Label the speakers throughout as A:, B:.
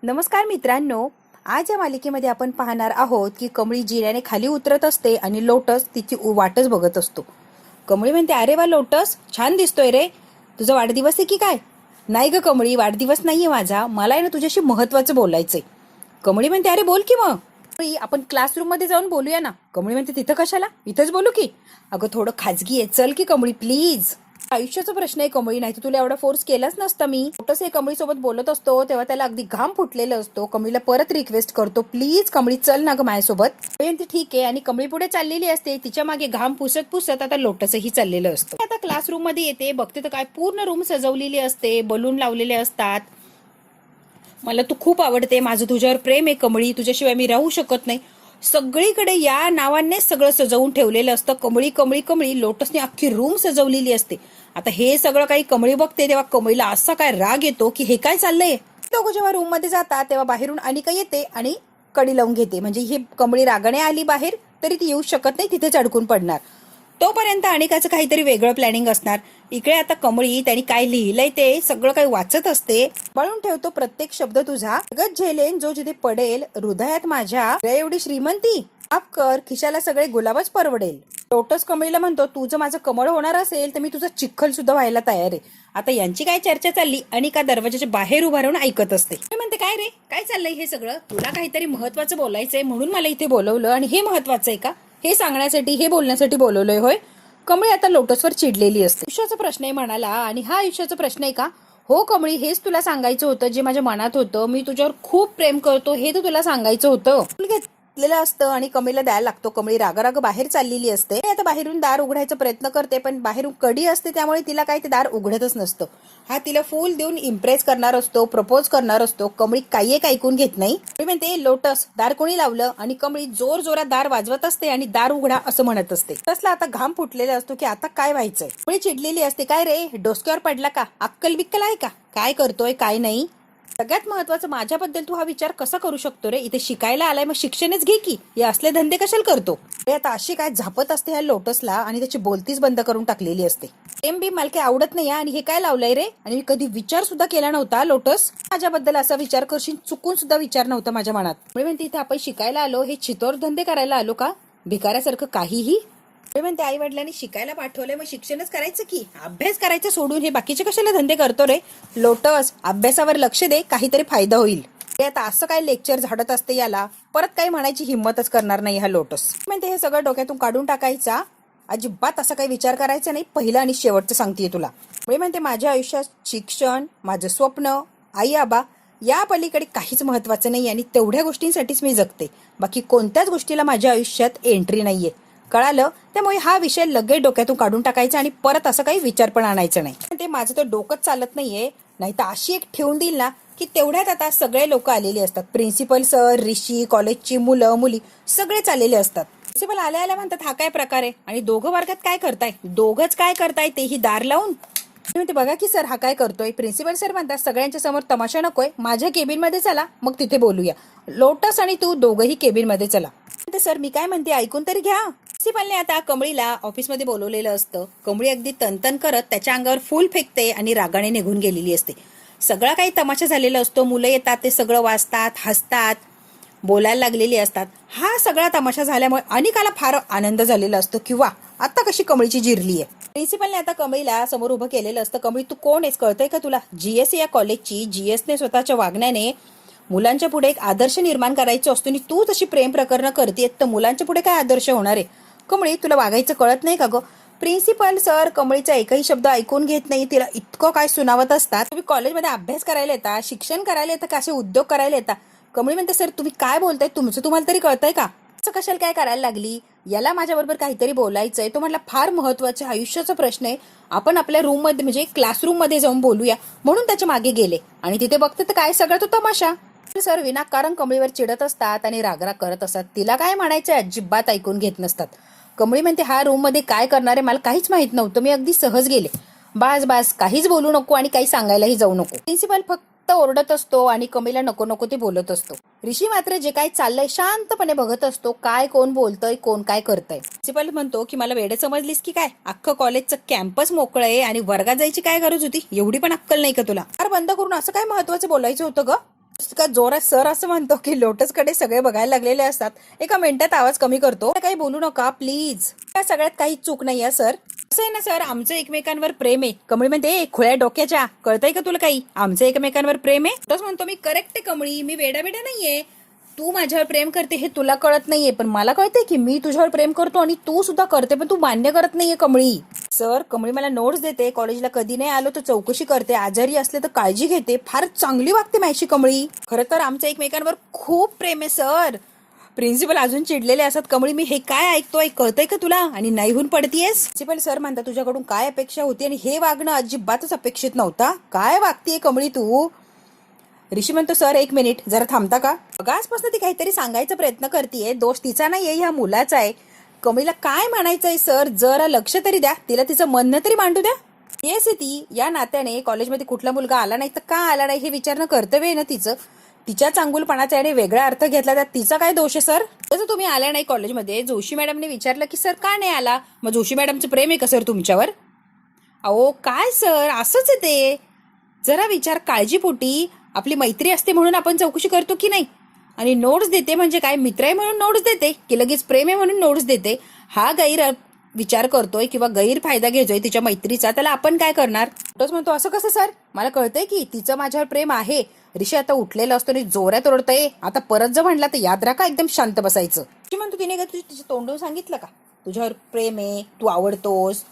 A: नमस्कार मित्रांनो, आज या मालिकेमध्ये आपण पाहणार आहोत की कमळी जिऱ्याने खाली उतरत असते आणि लोटस तिची वाटच बघत असतो. कमळी म्हणते, अरे वा लोटस, छान दिसतोय रे. तुझा वाढदिवस आहे की काय? नाही ग कमळी, वाढदिवस नाहीये माझा, मला आहे ना तुझ्याशी महत्वाचं बोलायचंय. कमळी म्हणते, अरे बोल की मग. कमळी, आपण क्लासरूम मध्ये जाऊन बोलूया ना. कमळी म्हणते, तिथं कशाला, इथंच बोलू की. अगं थोडं खाजगी आहे, चल की कमळी प्लीज. आयुष्याचा प्रश्न आहे कमळी, नाही तर तुला एवढा फोर्स केलाच नसता मी. लोटस हे कमळी सोबत बोलत असतो तेव्हा त्याला अगदी घाम फुटलेला असतो. कमळीला परत रिक्वेस्ट करतो, प्लीज कमळी चल ना ग माझ्यासोबत. कमळी ठीक आहे आणि कमळी पुढे चाललेली असते. तिच्या मागे घाम पुसत पुसत आता लोटसही चाललेलं असतं. आता क्लासरूम मध्ये येते, बघते तर काय पूर्ण रूम सजवलेली असते, बलून लावलेले असतात. मला तू खूप आवडते, माझं तुझ्यावर प्रेम आहे कमळी, तुझ्याशिवाय मी राहू शकत नाही. सगळीकडे या नावानेच सगळं सजवून ठेवलेलं असतं. कमळी कमळी कमळी, लोटसने अख्खी रूम सजवलेली असते. आता हे सगळं काही कमळी बघते तेव्हा कमळीला असा काय राग येतो की हे काय चाललंय. दोघं जेव्हा रूम मध्ये जातात तेव्हा बाहेरून अनिका येते आणि कडी लावून घेते. म्हणजे ही कमळी रागाने आली बाहेर तरी ती येऊ शकत नाही, तिथेच अडकून पडणार. तोपर्यंत अनिकाचं काहीतरी वेगळं प्लॅनिंग असणार. इकडे आता कमळी त्यांनी काय लिहिलंय ते सगळं काही वाचत असते. बळून ठेवतो प्रत्येक शब्द तुझा, जगत झेलेन जो जिथे पडेल, हृदयात माझ्या एवढी श्रीमंती, माफ कर खिशाला सगळे गुलाबच परवडेल. लोटस कमळीला म्हणतो, तुझं माझं कमळ होणार असेल तर मी तुझं चिखल सुद्धा व्हायला तयार आहे. आता यांची काय चर्चा चालली, अनिका दरवाजाच्या बाहेर उभा राहून ऐकत असते. म्हणते, काय रे, काय चाललंय हे सगळं? तुला काहीतरी महत्वाचं बोलायचंय म्हणून मला इथे बोलवलं आणि हे महत्वाचं आहे का? हे सांगण्यासाठी, हे बोलण्यासाठी बोलवलंय होय? कमळी आता लोटसवर चिडलेली असते. आयुष्याचा प्रश्न आहे म्हणाला आणि हा आयुष्याचा प्रश्न आहे का? हो कमळी, हेच तुला सांगायचं होतं जे माझ्या मनात होतं. मी तुझ्यावर खूप प्रेम करतो हे तर तुला सांगायचं होतं. घेतलेलं असतं आणि कमळीला द्यायला लागतो. कमळी राग बाहेर चाललेली असते. आता बाहेरून दार उघडायचा प्रयत्न करते पण बाहेरून कडी असते त्यामुळे तिला काही ते दार उघडतच नसतं. हा तिला फूल देऊन इम्प्रेस करणार असतो, प्रपोज करणार असतो. कमळी काही एक ऐकून घेत नाही. कमळी म्हणते, लोटस दार कोणी लावलं? आणि कमळी जोर जोरात दार वाजवत असते आणि दार उघडा असं म्हणत असते. तसला आता घाम फुटलेला असतो की आता काय व्हायचंय. कमळी चिडलेली असते, काय रे, डोसक्यावर पडला का? अक्कल बिक्कल आहे का? काय करतोय काय नाही. सगळ्यात महत्वाचं, माझ्याबद्दल तू हा विचार कसा करू शकतो रे? इथे शिकायला आलाय, मग शिक्षणच घे की, हे असले धंदे कशाला करतो? आता अशी काय झापत असते ह्या लोटसला आणि त्याची बोलतीच बंद करून टाकलेली असते. प्रेम बी मला काही आवडत नाही आणि हे काय लावलंय रे? आणि मी कधी विचार सुद्धा केला नव्हता लोटस, माझ्याबद्दल असा विचार करशील, चुकून सुद्धा विचार नव्हता माझ्या मनात. म्हणते, इथे आपण शिकायला आलो, हे चितोर धंदे करायला आलो का? भिकाऱ्यासारखं काहीही. म्हणते, आई वडिलांनी शिकायला पाठवलंय, मग शिक्षणच करायचं की, अभ्यास करायचं सोडून हे बाकीचे कशाला धंदे करतो रे? लोटस, अभ्यासावर लक्ष दे, काहीतरी फायदा होईल. ते आता असं काय लेक्चर झाडत असते याला, परत काही म्हणायची हिंमतच करणार नाही हा लोटस. म्हणते, हे सगळं डोक्यातून काढून टाकायचा, अजिबात असा काही विचार करायचा नाही. पहिलं आणि शेवटचं सांगतेय तुला. म्हणते, माझ्या आयुष्यात शिक्षण, माझं स्वप्न, आई आबा या पलीकडे काहीच महत्वाचं नाही आणि तेवढ्या गोष्टींसाठीच मी जगते. बाकी कोणत्याच गोष्टीला माझ्या आयुष्यात एंट्री नाहीये, कळालं? त्यामुळे हा विषय लगेच डोक्यातून काढून टाकायचा आणि परत असं काही विचार पण आणायचं नाही. ते माझं तर डोकंच चालत नाहीये, नाही तर अशी एक ठेवून देईल ना की तेवढ्यात आता सगळे लोक आलेले असतात. प्रिन्सिपल सर, ऋषी, कॉलेजची मुलं मुली सगळेच आलेले असतात. प्रिन्सिपल आल्या आल्या म्हणतात, हा काय प्रकार आहे? आणि दोघं वर्गात काय करताय? दोघंच काय करताय, तेही दार लावून? म्हणते, बघा की सर, हा काय करतोय? प्रिन्सिपल सर म्हणतात, सगळ्यांच्या समोर तमाशा नकोय, माझ्या केबिन मध्ये चला, मग तिथे बोलूया. लोटस आणि तू दोघंही केबिन मध्ये चला. सर मी काय म्हणते ऐकून तरी घ्या. प्रिन्सिपलने आता कमळीला ऑफिसमध्ये बोलवलेलं असतं. कमळी अगदी तनतन करत त्याच्या अंगावर फूल फेकते आणि रागाने निघून गेलेली असते. सगळा काही तमाशा झालेला असतो. मुलं येतात, ते सगळं वाचतात, हसतात, बोलायला लागलेली असतात. हा सगळा तमाशा झाल्यामुळे अनिकाला फार आनंद झालेला असतो किंवा आता कशी कमळीची जिरली आहे. प्रिन्सिपलने आता कमळीला समोर उभं केलेलं असतं. कमळी, तू कोण आहेस, कळतंय का तुला? जीएस या कॉलेजची. जीएसने स्वतःच्या वागण्याने मुलांच्या पुढे एक आदर्श निर्माण करायचा असतो आणि तू तशी प्रेम प्रकरण करतेय तर मुलांच्या पुढे काय आदर्श होणार आहे? कमळी, तुला वागायचं कळत नाही का ग? प्रिन्सिपल सर कमळीचा एकही शब्द ऐकून घेत नाही. तिला इतकं काय सुनावत असतात. तुम्ही कॉलेजमध्ये अभ्यास करायला येता, शिक्षण करायला येतं का, असे उद्योग करायला येता? कमळी म्हणते, सर तुम्ही काय बोलताय, तुमचं तुम्हाला तरी कळतंय का? असं कशाला काय करायला लागली? याला माझ्याबरोबर काहीतरी बोलायचंय. तो म्हटला, फार महत्वाचा आयुष्याचा प्रश्न आहे, आपण आपल्या रूम मध्ये म्हणजे क्लासरूम मध्ये जाऊन बोलूया. म्हणून त्याच्या मागे गेले आणि तिथे बघते तर काय सगळं तो तमाशा. सर विनाकारण कमळीवर चिडत असतात आणि रागराग करत असतात. तिला काय म्हणायचं अजिबात ऐकून घेत नसतात. कमळी म्हणते, हा रूम मध्ये काय करणार आहे मला काहीच माहित नव्हतं, मी अगदी सहज गेले. बास बास, काहीच बोलू नको आणि काही सांगायलाही जाऊ नको. प्रिन्सिपल फक्त ओरडत असतो आणि कमळीला नको नको ते बोलत असतो. ऋषी मात्र जे काय चाललंय शांतपणे बघत असतो. काय कोण बोलतय, कोण काय करतय. प्रिन्सिपल म्हणतो की मला वेडे समजलीस की काय? अख्खं कॉलेजचं कॅम्पस मोकळं आहे आणि वर्गात जायची काय गरज होती? एवढी पण अक्कल नाही का तुला? बंद करून असं काय महत्वाचं बोलायचं होतं ग? का जोरात सर असं म्हणतो की लोटसकडे सगळे बघायला लागलेले असतात. एका मिनिटात आवाज कमी करतो. काही बोलू नका प्लीज. या सगळ्यात काही चूक नाही सर. असं आहे ना सर, आमचं एकमेकांवर प्रेम आहे. कमळी म्हणते खुळ्या डोक्याच्या, कळतंय का तुला काही? आमचं एकमेकांवर प्रेम आहे. तोच म्हणतो मी करेक्ट आहे कमळी, मी वेडा नाहीये. तू माझ्यावर प्रेम करते हे तुला कळत नाहीये, पण मला कळते की मी तुझ्यावर प्रेम करतो आणि तू सुद्धा करते, पण तू मान्य करत नाहीये कमळी. सर कमळी मला नोट्स देते, कॉलेजला कधी नाही आलो तर चौकशी करते, आजारी असले तर काळजी घेते, फार चांगली वागते माझी कमळी. खरं तर आमचं एकमेकांवर खूप प्रेम आहे सर. प्रिन्सिपल अजून चिडलेले असतात. कमळी मी हे काय ऐकतोय, कळतंय का तुला? आणि नाही होऊन पडतीयस. प्रिन्सिपल सर म्हणतात तुझ्याकडून काय अपेक्षा होती आणि हे वागणं अजिबातच अपेक्षित नव्हता. काय वागतीये कमळी तू? ऋषी म्हणतो सर एक मिनिट जरा थांबता का? आजपासून ती काहीतरी सांगायचा प्रयत्न करतेय, दोष तिचा नाहीये ह्या मुलाचा आहे. कमळीला काय म्हणायचंय सर, जरा लक्ष तरी द्या, तिला तिचं म्हणणं तरी मांडू द्या. येस ती या नात्याने कॉलेजमध्ये कुठला मुलगा आला नाही तर का आला नाही हे विचारणं कर्तव्य आहे ना तिचं. तिच्या चांगुलपणाचा याने वेगळा अर्थ घेतला, त्यात तिचा काय दोष आहे सर? तसं तुम्ही आल्या नाही कॉलेजमध्ये, जोशी मॅडमने विचारलं की सर का नाही आला, मग जोशी मॅडमचं प्रेम आहे का सर तुमच्यावर? अहो काय सर असंच आहे ते. जरा विचार काळजीपोटी. आपली मैत्री असते म्हणून आपण चौकशी करतो की नाही? आणि नोट्स देते म्हणजे काय, मित्र आहे म्हणून नोट्स देते की लगेच प्रेम आहे म्हणून नोट्स देते? हा गैर विचार करतोय किंवा गैरफायदा घेतोय तिच्या मैत्रीचा, त्याला आपण काय करणार? तोच म्हणतो असं कसं सर, मला कळतंय की तिचं माझ्यावर प्रेम आहे. ऋषी आता उठलेला असतो आणि जोरात ओरडतंय, आता परत जर म्हणला तर याद राखा एकदम शांत बसायचं. ऋषी म्हणतो तिने का तिच्या तोंडून सांगितलं का तुझ्यावर प्रेम आहे, तू आवडतोस?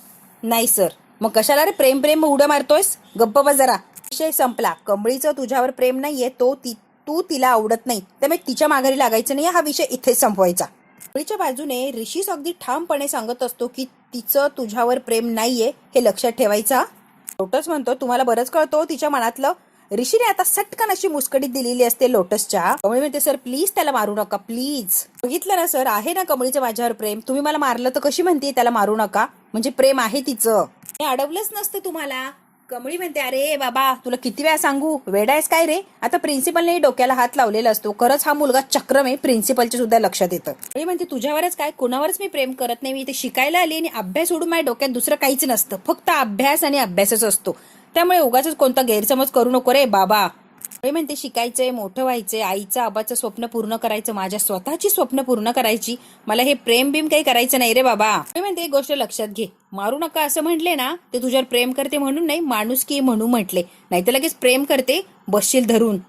A: नाही सर. मग कशाला रे प्रेम प्रेम उड्या मारतोयस? गप्प बस जरा. विषय संपला. कमळीचं तुझ्यावर प्रेम नाहीये, तू तिला आवडत नाही, त्यामुळे तिच्या माघारी लागायचं नाही, हा विषय इथेच संपवायचा. कमळीच्या बाजूने ऋषी अगदी ठामपणे सांगत असतो की तिचं तुझ्यावर प्रेम नाहीये हे लक्षात ठेवायचा. लोटस म्हणतो तुम्हाला बरंच कळतो तिच्या मनातलं. ऋषीने आता सटकन अशी मुस्कटीत दिलेली असते लोटसच्या. कमळी म्हणते सर प्लीज त्याला मारू नका प्लीज. बघितलं ना सर, आहे ना कमळीचं माझ्यावर प्रेम, तुम्ही मला मारलं तर कशी म्हणते त्याला मारू नका, म्हणजे प्रेम आहे तिचं. हे अडवलंच नसतं तुम्हाला. कमळी म्हणते अरे बाबा तुला किती वेळा सांगू, वेडा आहेस काय रे? आता प्रिन्सिपलने डोक्याला हात लावलेला असतो. खरंच हा मुलगा चक्रम आहे, प्रिन्सिपलच्या सुद्धा लक्षात येतं. कमळी म्हणते तुझ्यावरच काय, कुणावरच मी प्रेम करत नाही. मी इथे शिकायला आली आणि अभ्यास सोडून माझ्या डोक्यात दुसरं काहीच नसतं, फक्त अभ्यास आणि अभ्यासच असतो. त्यामुळे उगाच कोणता गैरसमज करू नको रे बाबा. कमळी म्हणते शिकायचंय, मोठं व्हायचंय, आईचं आबाचं स्वप्न पूर्ण करायचं, माझ्या स्वतःची स्वप्न पूर्ण करायची, मला हे प्रेम बिम काही करायचं नाही रे बाबा. कमळी म्हणते एक गोष्ट लक्षात घे, मारू नका असं म्हटले ना ते तुझ्यावर प्रेम करते म्हणून नाही, माणुसकी म्हणून म्हटले, नाही तर लगेच प्रेम करते बसशील धरून.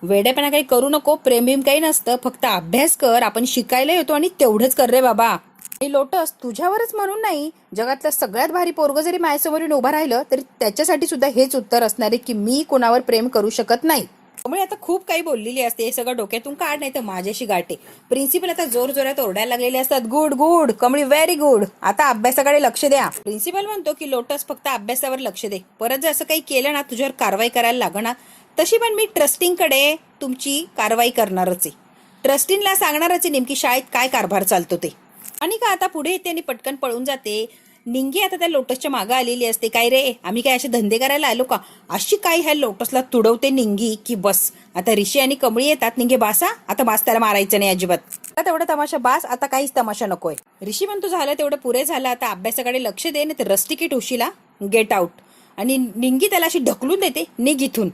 A: वेडेपणा काही करू नको, प्रेम बिम काही नसतं, फक्त अभ्यास कर, आपण शिकायला येतो आणि तेवढंच कर रे बाबा. हे लोटस तुझ्यावरच म्हणून नाही, जगातलं सगळ्यात भारी पोरग जरी माझ्यासमोरून उभं राहिलं तरी त्याच्यासाठी सुद्धा हेच उत्तर असणार आहे की मी कोणावर प्रेम करू शकत नाही. त्यामुळे आता खूप काही बोललेली असते, हे सगळं डोक्यातून काढ नाही तर माझ्याशी गाठे. प्रिन्सिपल आता जोर जोरात ओरडायला लागलेले असतात. Good good Kamali, very good, आता अभ्यासाकडे लक्ष द्या. प्रिन्सिपल म्हणतो की लोटस फक्त अभ्यासावर लक्ष दे, परत जर असं काही केलं ना तुझ्यावर कारवाई करायला लागणार. तशी पण मी ट्रस्टिंगकडे तुमची कारवाई करणारच आहे, ट्रस्टिंगला सांगणारच आहे नेमकी शाळेत काय कारभार चालतो ते. आणि का आता पुढे येते आणि पटकन पळून जाते. निंगी आता त्या लोटसच्या मागं आलेली असते. काय रे आम्ही काय असे धंदे करायला आलो का, अशी काय ह्या लोटसला तुडवते निंगी की बस. आता ऋषी आणि कमळी येतात. निंगे बासा, आता बास, त्याला मारायचं नाही अजिबात, आता तेवढा तमाशा बास, आता काहीच तमाशा नकोय. ऋषी म्हणतो झालं तेवढं पुरे झालं, आता अभ्यासाकडे लक्ष दे नाही तर रस्टिकेट होशीला, गेट आउट. आणि निंगी त्याला अशी ढकलून देते, निघ इथून.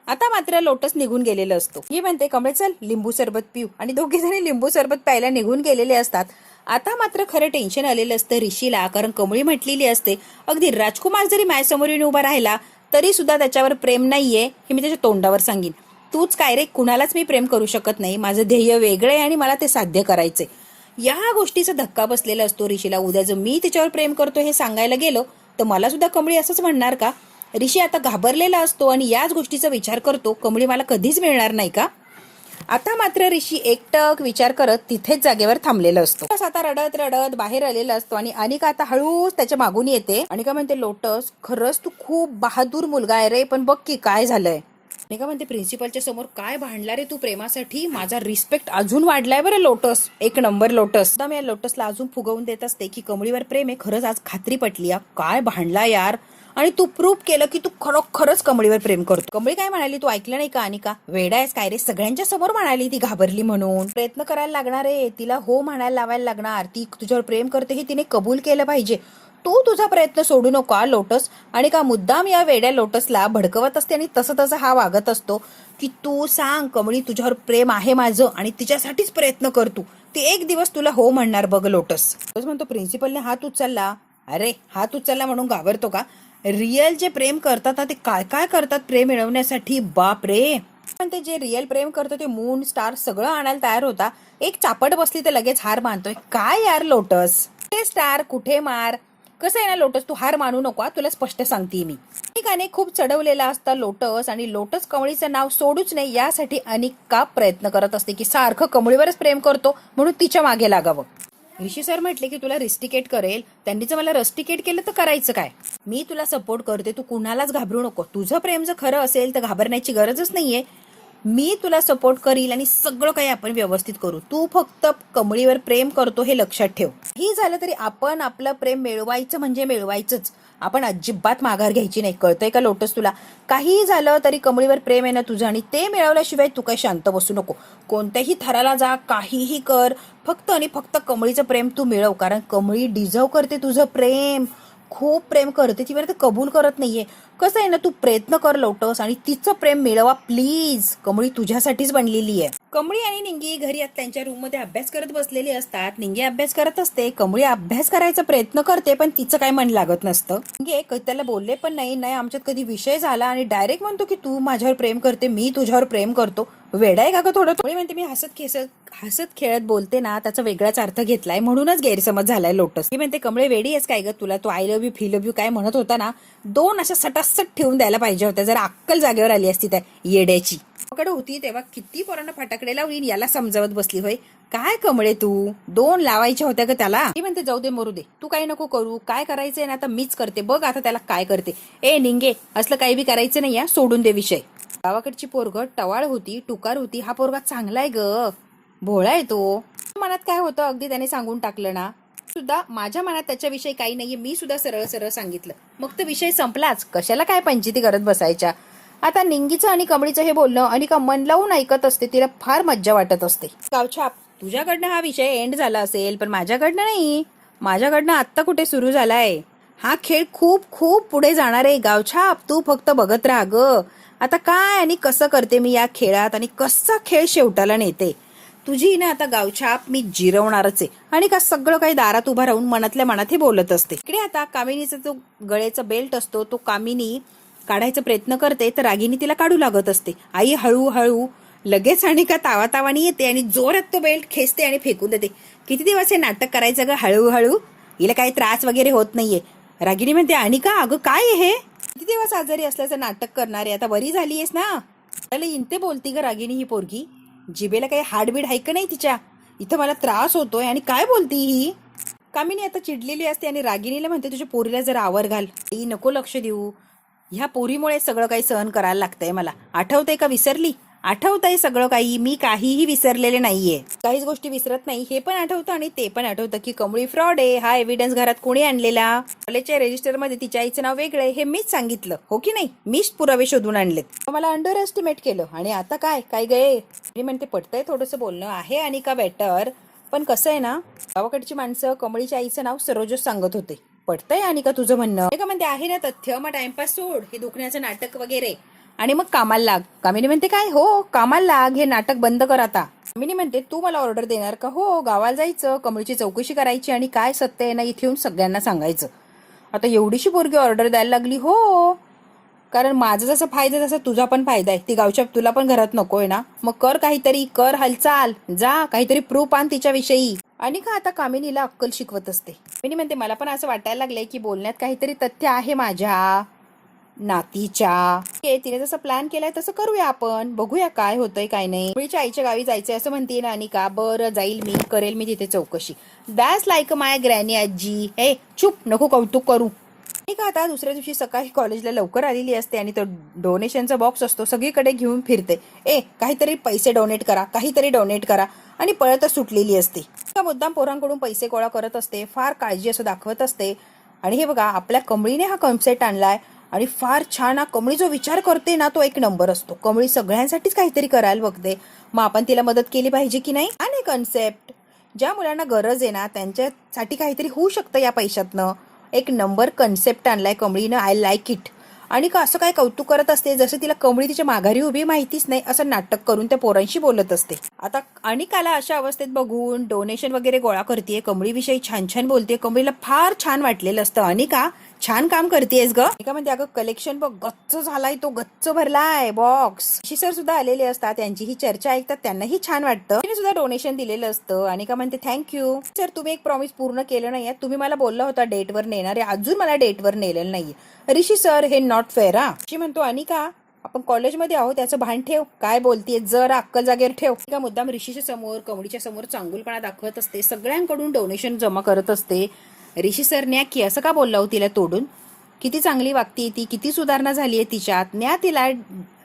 A: आता मात्र लोटस निघून गेलेलं असतो. ही म्हणते कमळे चल लिंबू सरबत पिऊ, आणि दोघे जणी लिंबू सरबत प्यायला निघून गेलेले असतात. आता मात्र खरं टेन्शन आलेलं असतं ऋषीला, कारण कमळी म्हटलेली असते अगदी राजकुमार जरी माझ्यासमोर येऊन उभा राहिला तरी सुद्धा त्याच्यावर प्रेम नाहीये हे मी त्याच्या तोंडावर सांगेन. तूच काय रे, कुणालाच मी प्रेम करू शकत नाही, माझं ध्येय वेगळं आहे आणि मला ते साध्य करायचंय. या गोष्टीचा धक्का बसलेला असतो ऋषीला. उद्या जर मी तिच्यावर प्रेम करतो हे सांगायला गेलो तर मला सुद्धा कमळी असंच म्हणणार का? ऋषी आता घाबरलेला असतो आणि याच गोष्टीचा विचार करतो, कमळी मला कधीच मिळणार नाही का? आता मात्र ऋषी एकटक विचार करत तिथेच जागेवर थांबलेला असतो. आता रडत रडत बाहेर आलेला असतो आणि अनिका आता हळूच त्याच्या मागून येते. अनिका म्हणते लोटस खरंच तू खूप बहादूर मुलगा आहे रे, पण बघ की काय झालंय. अनिका म्हणते प्रिन्सिपलच्या समोर काय भांडला रे तू प्रेमासाठी, माझा रिस्पेक्ट अजून वाढलाय बरं लोटस, एक नंबर लोटस. मी या लोटसला अजून फुगवून देत असते की कमळीवर प्रेम आहे, खरंच आज खात्री पटली, काय भांडला यार, आणि तू प्रूव्ह केलं की तू खरोखरच कमळीवर प्रेम करतो. कमळी काय म्हणाली तू ऐकलं नाही का अनिका, वेडा आहेस काय रे, सगळ्यांच्या समोर म्हणाली, ती घाबरली म्हणून. प्रयत्न करायला लागणार आहे, तिला हो म्हणायला लावायला लागणार, ती तुझ्यावर प्रेम करते हे तिने कबूल केलं पाहिजे. तू तुझा प्रयत्न सोडू नको लोटस. आणि का मुद्दाम या वेड्या लोटसला भडकवत असते आणि तसं तसं हा वागत असतो की तू सांग कमळी तुझ्यावर प्रेम आहे माझं आणि तिच्यासाठीच प्रयत्न कर तू. ती एक दिवस तुला हो म्हणणार बघ लोटस. म्हणतो प्रिन्सिपलने हात उचलला. अरे हात उचलला म्हणून घाबरतो का? रिअल जे प्रेम करतात ना ते काय काय करतात प्रेम मिळवण्यासाठी, बाप रे. पण ते जे रिअल प्रेम करतो ते मून स्टार सगळं आणायला तयार होता. एक चापट बसली तर लगेच हार मानतोय. काय यार लोटस, कुठे स्टार कुठे मार. कसं आहे ना लोटस, तू हार मानू नको, तुला स्पष्ट सांगते मी. अनेकाने खूप चढवलेला असता लोटस आणि लोटस कमळीचं नाव सोडूच नाही यासाठी अनेक प्रयत्न करत असते की सारखं कमळीवरच प्रेम करतो म्हणून तिच्या मागे लागावं. ऋषी सर म्हटले की तुला रिस्टिकेट करेल. त्यांनी जर मला रस्टिकेट केलं तर करायचं काय? मी तुला सपोर्ट करते, तू कुणालाच घाबरू नको. तुझं प्रेम जर खरं असेल तर घाबरण्याची गरजच नाहीये. मी तुला सपोर्ट करील आणि सगळं काही आपण व्यवस्थित करू. तू फक्त कमळीवर प्रेम करतो हे लक्षात ठेव. ही झालं तरी आपण आपलं प्रेम मिळवायचं म्हणजे मिळवायचंच. आपण अजिबात माघार घ्यायची नाही. कळतंय का लोटस तुला? काहीही झालं तरी कमळीवर प्रेम आहे ना तुझं आणि ते मिळवल्याशिवाय तू काही शांत बसू नको. कोणत्याही थराला जा, काहीही कर, फक्त आणि फक्त कमळीचं प्रेम तू मिळव. कारण कमळी डिझर्व करते तुझं प्रेम, खूप प्रेम करते ती. बरं ते कबूल करत नाहीये. कसं आहे ना, तू प्रयत्न कर लोटस आणि तिचं प्रेम मिळवा प्लीज. कमळी तुझ्यासाठीच बनलेली आहे. कमळी आणि निंगी घरी त्यांच्या रूम मध्ये अभ्यास करत बसलेली असतात. निंगी अभ्यास करत असते, कमळी अभ्यास करायचा प्रयत्न करते पण तिचं काय मन लागत नसतं. निंगी त्याला बोलले पण नाही आमच्यात कधी विषय झाला आणि डायरेक्ट म्हणतो की तू माझ्यावर प्रेम करते, मी तुझ्यावर प्रेम करतो. वेडा आहे का ग थोडं? कमळी म्हणते मी हसत खेळत बोलते ना, त्याचा वेगळाच अर्थ घेतलाय म्हणूनच गैरसमज झालाय लोटस. मी म्हणते कमळे वेडी आहेस काय ग? तुला तो I love you fee love you काय म्हणत होता ना, दोन अशा सटासट ठेवून द्यायला पाहिजे होत्या. जरा अक्कल जागेवर आली असती त्या येड्याची. कडे होती तेव्हा किती पोरांना फटाकडे लावली, याला समजावत बसली होय. काय कमळे तू, दोन लावायच्या होत्या ग त्याला. ती म्हणते जाऊ दे मरू दे, तू काही नको करू. काय करायचंय ना आता मीच करते बघ आता त्याला काय करते. ए निंगे, असलं काही बी करायचं नाही या, सोडून दे विषय. गावाकडची पोरग टवाळ होती, टुकार होती. हा पोरगा चांगला आहे ग, भोळा आहे तो. मनात काय होतं अगदी त्याने सांगून टाकलं ना. सुद्धा माझ्या मनात त्याच्याविषयी काही नाहीये, मी सुद्धा सरळ सरळ सांगितलं. मग तो विषय संपलाच. कशाला काय पंचायती करत बसायच्या. आता निंगीचं आणि कमळीचं हे बोलणं अनिका मन लावून ऐकत असते. तिला फार मज्जा वाटत असते. गावछाप, तुझ्याकडनं हा विषय एंड झाला असेल पण माझ्याकडनं नाही. माझ्याकडनं आत्ता कुठे सुरू झालाय. हा खेळ खूप खूप पुढे जाणार आहे. गावछाप, तू फक्त बघत राहा ग. आता काय आणि कसं करते मी या खेळात आणि कसा खेळ शेवटाला नेते. तुझी ना आता गावछाप मी जिरवणारच आहे. आणि का सगळं काही दारात उभा राहून मनातल्या मनात हे बोलत असते. इकडे आता कामिनीचा जो गळ्याचा बेल्ट असतो तो कामिनी काढायचा प्रयत्न करते तर रागिनी तिला काढू लागत असते. आई हळूहळू लगेच आणि का तावातावानी येते आणि जोरात तो बेल्ट खेचते आणि फेकून देते. किती दिवस हे नाटक करायचं ग हळूहळू, हिला काही त्रास वगैरे होत नाहीये. रागिनी म्हणते आणि का अगं काय हे, किती दिवस आजारी असल्याचं नाटक करणारे, आता बरी झालीयस ना. त्याला इंते बोलती ग रागिनी ही पोरगी. जिबेला काही हाडबीड आहे का नाही तिच्या, इथं मला त्रास होतोय आणि काय बोलती ही. कामिनी आता चिडलेली असते आणि रागिनीला म्हणते तुझ्या पोरीला जरा आवर घाल. ही नको लक्ष देऊ, ह्या पोरीमुळे सगळं काही सहन करायला लागतंय मला. आठवतंय का विसरली? आठवतंय सगळं काही, मी काहीही विसरलेले नाहीये. काहीच गोष्टी विसरत नाही हे पण आठवतं आणि ते पण आठवतं की कमळी फ्रॉड आहे. हा एव्हिडन्स घरात कोणी आणलेला, कॉलेजच्या रजिस्टर मध्ये तिच्या आईचं नाव वेगळं आहे हे मीच सांगितलं हो की नाही. मीच पुरावे शोधून आणलेत. मला अंडर एस्टिमेट केलं आणि आता काय काय गये. मी म्हणते पटतंय थोडंसं बोलणं आहे आणि का बेटर, पण कसं आहे ना, गावाकडची माणसं कमळीच्या आईचं नाव सरोजच सांगत होते. पटतंय आणि का तुझं म्हणणं का म्हणते आहे ना तथ्य, मग टाइमपास सोड हे दुखण्याचं नाटक वगैरे आणि मग कामाला लाग. कामिनी म्हणते काय हो कामाला लाग, हे नाटक बंद कर आता. कामिनी म्हणते तू मला ऑर्डर देणार का? हो, गावाला जायचं, कमळीची चौकशी करायची आणि काय सत्य आहे ना इथे येऊन सगळ्यांना सांगायचं. आता एवढीशी पोरगी ऑर्डर द्यायला लागली. हो, कारण माझा जसा फायदा तसा तुझा पण फायदा आहे. ती गावच्या तुला पण घरात नकोय ना, मग कर काहीतरी, कर हालचाल, जा काहीतरी प्रूफ आण तिच्याविषयी. आणि का आता कामिनीला अक्कल शिकवत असते. कामिनी म्हणते मला पण असं वाटायला लागलंय की बोलण्यात काहीतरी तथ्य आहे माझ्या नातीच्या. तिने जसं प्लॅन केलाय तसं करूया आपण, बघूया काय होतंय काय नाही. मुलीच्या आईच्या गावी जायचंय असं म्हणते ना अनिका. बरं जाईल मी, करेल मी तिथे चौकशी. दॅट्स लाईक माय ग्रॅनी आजी. हे चुप, नको कौतुक करू. का आता दुसऱ्या दिवशी सकाळी कॉलेजला लवकर आलेली असते आणि तो डोनेशनचा बॉक्स असतो सगळीकडे घेऊन फिरते. काहीतरी पैसे डोनेट करा, काहीतरी डोनेट करा आणि पळतच सुटलेली असते. मुद्दाम पोरांकडून पैसे गोळा करत असते, फार काळजी असं दाखवत असते. आणि हे बघा आपल्या कमळीने हा कॉन्सेप्ट आणलाय आणि फार छान. हा कमळी जो विचार करते ना तो एक नंबर असतो. कमळी सगळ्यांसाठीच काहीतरी करायला बघते, मग आपण तिला मदत केली पाहिजे की नाही. आणि कॉन्सेप्ट ज्या मुलांना गरज आहे ना त्यांच्यासाठी काहीतरी होऊ शकतं या पैशातनं. एक नंबर कन्सेप्ट आणलाय कमळीनं, आय लाईक इट. आणि का असं काय कौतुक करत असते जसं तिला कमळी तिच्या माघारी उभी माहितीच नाही असं नाटक करून त्या पोरांशी बोलत असते. आता अनिकाला अशा अवस्थेत बघून डोनेशन वगैरे गोळा करते, कमळीविषयी छान छान बोलते. कमळीला फार छान वाटलेलं असतं. अनिका छान काम करतेस ग. अनिका म्हणते अगं कलेक्शन बघ गच्च झालाय, तो गच्च भरलाय बॉक्स. ऋषी सर सुद्धा आलेले असतात, त्यांची ही चर्चा ऐकतात, त्यांनाही छान वाटतं. तिने सुद्धा डोनेशन दिलेलं असतं. अनिका म्हणते थँक्यू सर, तुम्ही एक प्रॉमिस पूर्ण केलं नाहीये. तुम्ही मला बोलला होता डेटवर नेणार आहे, अजून मला डेटवर नेलेलं नाहीये. ऋषी सर हे नॉट फेअर. ऋषी म्हणतो अनिका आपण कॉलेजमध्ये आहोत त्याचं भान ठेव, काय बोलतीये जरा अक्कल जागेवर ठेव. का मुद्दाम ऋषीच्या समोर कमळीच्या समोर चांगुलपणा दाखवत असते, सगळ्यांकडून डोनेशन जमा करत असते. ऋषी सर न्या की असं का बोलला हो तिला तोडून, किती चांगली वागतीये ती, किती सुधारणा झाली आहे तिच्यात, न्या तिला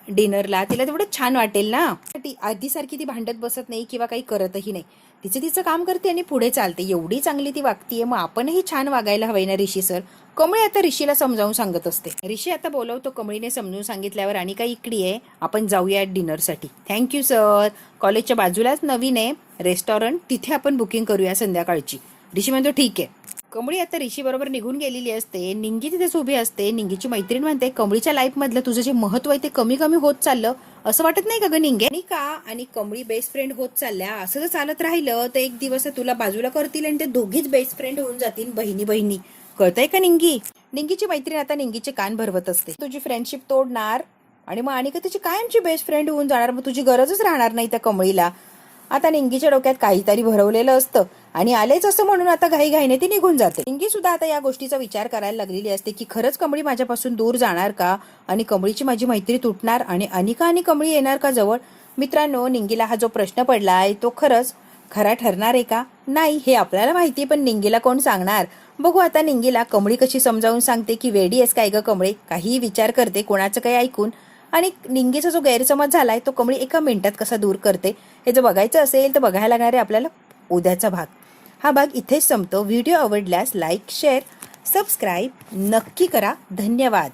A: डिनरला, तिला तेवढं छान वाटेल ना. आधीसारखी ती भांडत बसत नाही किंवा काही करतही नाही, तिचं काम करते आणि पुढे चालते. एवढी चांगली ती वागतीये, मग आपणही छान वागायला हवंय ना ऋषी सर. कमळी आता ऋषीला समजावून सांगत असते. ऋषी आता बोलवतो, कमळीने समजून सांगितल्यावर अनिका इकडी आहे, आपण जाऊया डिनरसाठी. थँक्यू सर, कॉलेजच्या बाजूलाच नवीन आहे रेस्टॉरंट, तिथे आपण बुकिंग करूया संध्याकाळची. ऋषी म्हणतो ठीक आहे. कमळी आता ऋषी बरोबर निघून गेलेली असते. निंगी तिथेच उभी असते. निंगीची मैत्रीण म्हणते कमळीच्या लाईफ मधलं तुझं जे महत्व आहे ते कमी कमी होत चाललं, असं वाटत नाही का ग निंगे. अनिका आणि कमळी बेस्ट फ्रेंड होत चालल्या, असं जर चालत राहिलं तर एक दिवस तुला बाजूला करतील आणि ते दोघीच बेस्ट फ्रेंड होऊन जातील, बहिणी बहिणी. कळतंय का निंगी. निंगीची मैत्रीण आता निंगीचे कान भरवत असते. तुझी फ्रेंडशिप तोडणार आणि मग अनिका तुझी कायमची बेस्ट फ्रेंड होऊन जाणार, मग तुझी गरजच राहणार नाही त्या कमळीला. आता निंगीच्या डोक्यात काहीतरी भरवलेलं असतं आणि आलेच असं म्हणून आता घाईघाईने ती निघून जाते. निंगी सुद्धा आता या गोष्टीचा विचार करायला लागलेली असते की खरंच कमळी माझ्यापासून दूर जाणार का आणि कमळीची माझी मैत्री तुटणार आणि अनिका आणि कमळी येणार का जवळ. मित्रांनो, निंगीला हा जो प्रश्न पडलाय तो खरंच खरा ठरणार आहे का नाही हे आपल्याला माहिती, पण निंगीला कोण सांगणार. बघू आता निंगीला कमळी कशी समजावून सांगते की वेडी आहेस काय ग कमळे, काहीही विचार करते कोणाचं काही ऐकून. आणि निंगीचा जो गैरसमज झालाय तो कमळी एका मिनिटात कसा दूर करते हे जर बघायचं असेल तर बघायला लागणार आहे आपल्याला उद्याचा भाग. हा भाग इथेच संपतो. व्हिडिओ आवडल्यास लाईक शेअर सबस्क्राईब नक्की करा. धन्यवाद.